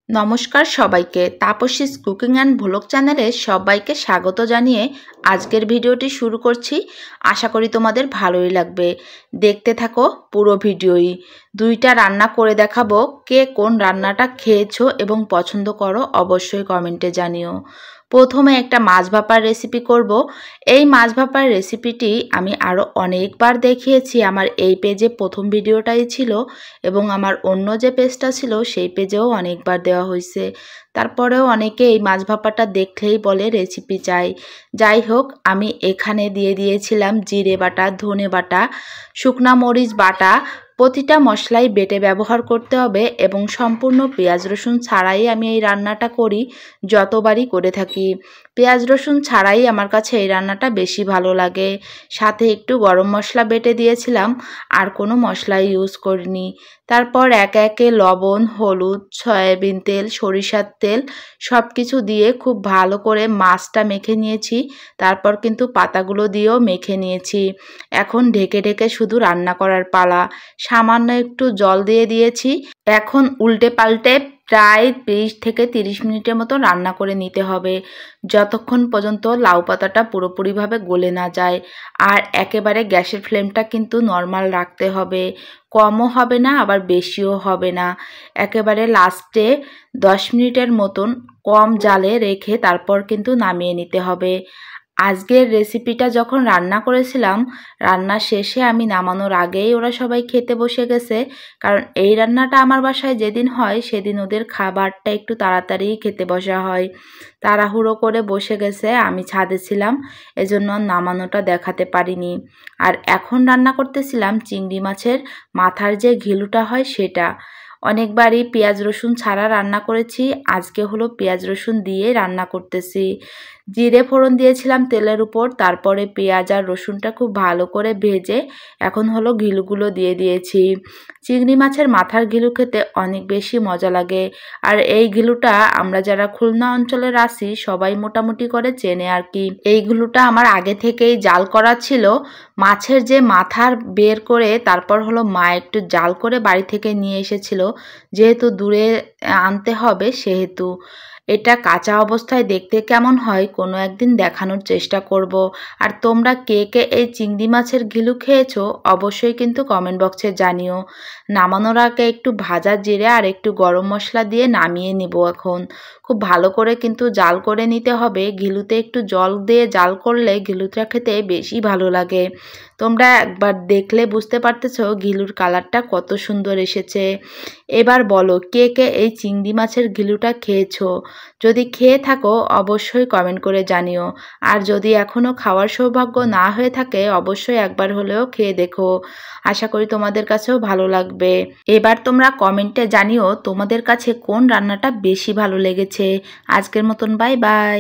নমস্কার সবাইকে তাপসীস cooking and vlog চ্যানেলে সবাইকে স্বাগত জানিয়ে আজকের ভিডিওটি শুরু করছি। আশা করি তোমাদের ভালোই লাগবে, দেখতে থাকো পুরো ভিডিওই। দুইটা রান্না করে দেখাবো, কে কোন রান্নাটা খেয়েছো এবং পছন্দ করো অবশ্যই কমেন্টে জানিও। প্রথমে একটা মাছ ভাপার রেসিপি করব। এই মাছ ভাপার রেসিপিটি আমি আরও অনেকবার দেখিয়েছি। আমার এই পেজে প্রথম ভিডিওটাই ছিল এবং আমার অন্য যে পেজটা ছিল সেই পেজেও অনেকবার দেওয়া হয়েছে। তারপরেও অনেকে এই মাছ ভাপাটা দেখলেই বলে রেসিপি চাই। যাই হোক, আমি এখানে দিয়ে দিয়েছিলাম জিরে বাটা, ধনে বাটা, শুকনা মরিচ বাটা। প্রতিটা মশলাই বেটে ব্যবহার করতে হবে এবং সম্পূর্ণ পেঁয়াজ রসুন ছাড়াই আমি এই রান্নাটা করি, যতবারই করে থাকি। পেঁয়াজ রসুন ছাড়াই আমার কাছে এই রান্নাটা বেশি ভালো লাগে। সাথে একটু গরম মশলা বেটে দিয়েছিলাম, আর কোনো মশলা ইউজ করিনি। তারপর একে একে লবণ, হলুদ, সয়াবিন তেল, সরিষার তেল সব কিছু দিয়ে খুব ভালো করে মাছটা মেখে নিয়েছি। তারপর কিন্তু পাতাগুলো দিয়েও মেখে নিয়েছি। এখন ঢেকে ঢেকে শুধু রান্না করার পালা। সামান্য একটু জল দিয়ে দিয়েছি। এখন উল্টে পাল্টে প্রায় 20 থেকে 30 মিনিটের মতো রান্না করে নিতে হবে, যতক্ষণ পর্যন্ত লাউ পাতাটা পুরোপুরিভাবে গলে না যায়। আর একেবারে গ্যাসের ফ্লেমটা কিন্তু নর্মাল রাখতে হবে, কমও হবে না আবার বেশিও হবে না। একেবারে লাস্টে 10 মিনিটের মতন কম জালে রেখে তারপর কিন্তু নামিয়ে নিতে হবে। আজকের রেসিপিটা যখন রান্না করেছিলাম, রান্না শেষে আমি নামানোর আগেই ওরা সবাই খেতে বসে গেছে। কারণ এই রান্নাটা আমার বাসায় যেদিন হয় সেদিন ওদের খাবারটা একটু তাড়াতাড়ি খেতে বসা হয়। তাড়াহুড়ো করে বসে গেছে, আমি ছাদে ছিলাম, এজন্য নামানোটা দেখাতে পারিনি। আর এখন রান্না করতেছিলাম চিংড়ি মাছের মাথার যে ঘিলুটা হয় সেটা। অনেকবারই পেঁয়াজ রসুন ছাড়া রান্না করেছি, আজকে হলো পেঁয়াজ রসুন দিয়ে রান্না করতেছি। জিরে ফোড়ন দিয়েছিলাম তেলের উপর, তারপরে পেঁয়াজ আর রসুনটা খুব ভালো করে ভেজে এখন হলো ঘিলুগুলো দিয়ে দিয়েছি। চিংড়ি মাছের মাথার ঘিলু খেতে অনেক বেশি মজা লাগে। আর এই ঘিলুটা আমরা যারা খুলনা অঞ্চলের আছি সবাই মোটামুটি করে চেনে আর কি। এই ঘিলুটা আমার আগে থেকেই জাল করা ছিল। মাছের যে মাথার বের করে তারপর হলো মা একটু জাল করে বাড়ি থেকে নিয়ে এসেছিল, যেহেতু দূরে আনতে হবে সেহেতু। এটা কাঁচা অবস্থায় দেখতে কেমন হয় কোনো একদিন দেখানোর চেষ্টা করব। আর তোমরা কে কে এই চিংড়ি মাছের ঘিলু খেয়েছো অবশ্যই কিন্তু কমেন্ট বক্সে জানিও। নামানোর আগে একটু ভাজা জিরে আর একটু গরম মশলা দিয়ে নামিয়ে নিব। এখন খুব ভালো করে কিন্তু জাল করে নিতে হবে। ঘিলুতে একটু জল দিয়ে জাল করলে ঘিলুটা খেতে বেশি ভালো লাগে। তোমরা একবার দেখলে বুঝতে পারতেছো ঘিলুর কালারটা কত সুন্দর এসেছে। এবার বলো কে কে এই চিংড়ি মাছের ঘিলুটা খেয়েছো? যদি খেয়ে থাকো অবশ্যই কমেন্ট করে জানিও। আর যদি এখনও খাওয়ার সৌভাগ্য না হয়ে থাকে অবশ্যই একবার হলেও খেয়ে দেখো। আশা করি তোমাদের কাছেও ভালো লাগবে। এবার তোমরা কমেন্টে জানিও তোমাদের কাছে কোন রান্নাটা বেশি ভালো লেগেছে। আজকের মতন বাই বাই।